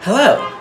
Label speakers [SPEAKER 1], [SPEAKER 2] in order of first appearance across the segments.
[SPEAKER 1] Hello!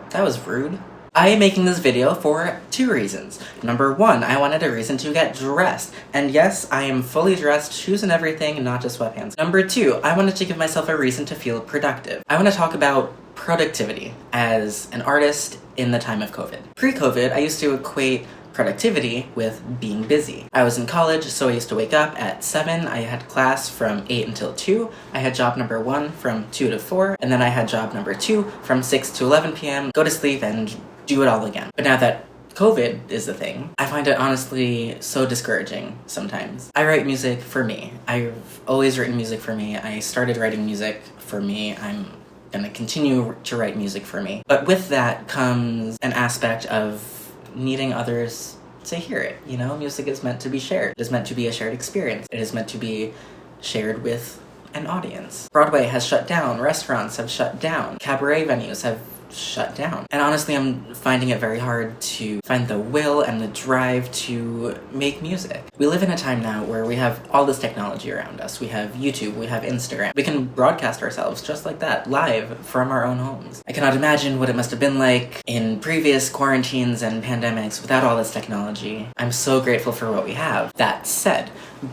[SPEAKER 1] That was rude. I am making this video for two reasons. Number one, I wanted a reason to get dressed. And yes, I am fully dressed, shoes and everything, not just sweatpants. Number two, I wanted to give myself a reason to feel productive. I want to talk about productivity as an artist in the time of COVID. Pre-COVID, I used to equate productivity with being busy. I was in college, so I used to wake up at 7, I had class from 8 until 2, I had job number 1 from 2 to 4, and then I had job number 2 from 6 to 11 p.m., go to sleep and do it all again. But now that COVID is the thing, I find it honestly so discouraging sometimes. I write music for me. I've always written music for me. I started writing music for me. I'm gonna continue to write music for me. But with that comes an aspect of needing others to hear it, you know? Music is meant to be shared. It is meant to be a shared experience. It is meant to be shared with an audience. Broadway has shut down, restaurants have shut down, cabaret venues have shut down. And honestly, I'm finding it very hard to find the will and the drive to make music. We live in a time now where we have all this technology around us. We have YouTube, we have Instagram. We can broadcast ourselves just like that, live from our own homes. I cannot imagine what it must have been like in previous quarantines and pandemics without all this technology. I'm so grateful for what we have. That said,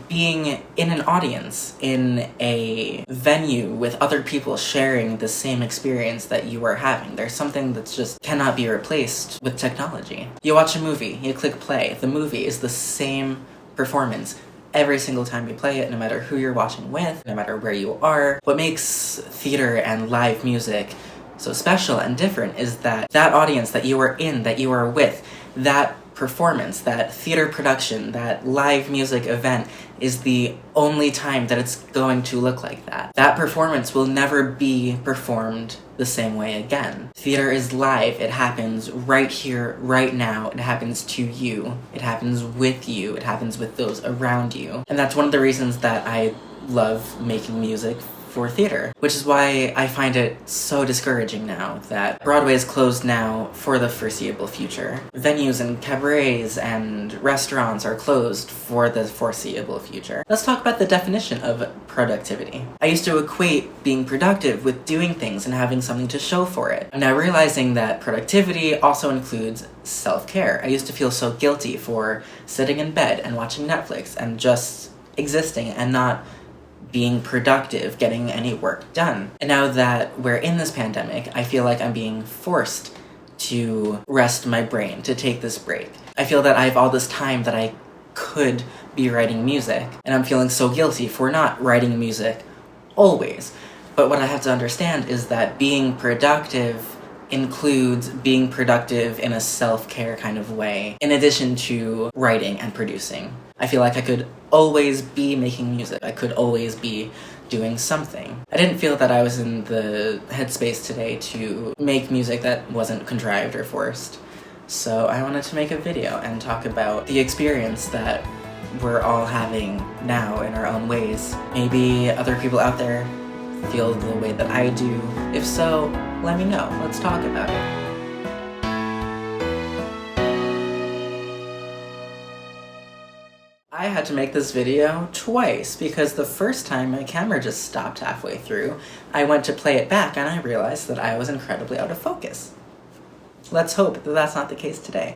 [SPEAKER 1] being in an audience, in a venue with other people sharing the same experience that you are having, there's something that just cannot be replaced with technology. You watch a movie, you click play, the movie is the same performance every single time you play it, no matter who you're watching with, no matter where you are. What makes theater and live music so special and different is that audience that you are in, that you are with, that performance, that theater production, that live music event is the only time that it's going to look like that. That performance will never be performed the same way again. Theater is live. It happens right here, right now. It happens to you. It happens with you. It happens with those around you. And that's one of the reasons that I love making music for theater, which is why I find it so discouraging now that Broadway is closed now for the foreseeable future. Venues and cabarets and restaurants are closed for the foreseeable future. Let's talk about the definition of productivity. I used to equate being productive with doing things and having something to show for it. I'm now realizing that productivity also includes self-care. I used to feel so guilty for sitting in bed and watching Netflix and just existing and not being productive, getting any work done. And now that we're in this pandemic, I feel like I'm being forced to rest my brain, to take this break. I feel that I have all this time that I could be writing music, and I'm feeling so guilty for not writing music always. But what I have to understand is that being productive includes being productive in a self-care kind of way, in addition to writing and producing. I feel like I could always be making music. I could always be doing something. I didn't feel that I was in the headspace today to make music that wasn't contrived or forced. So I wanted to make a video and talk about the experience that we're all having now in our own ways. Maybe other people out there feel the way that I do. If so, let me know. Let's talk about it. I had to make this video twice because the first time my camera just stopped halfway through. I went to play it back and I realized that I was incredibly out of focus. Let's hope that that's not the case today.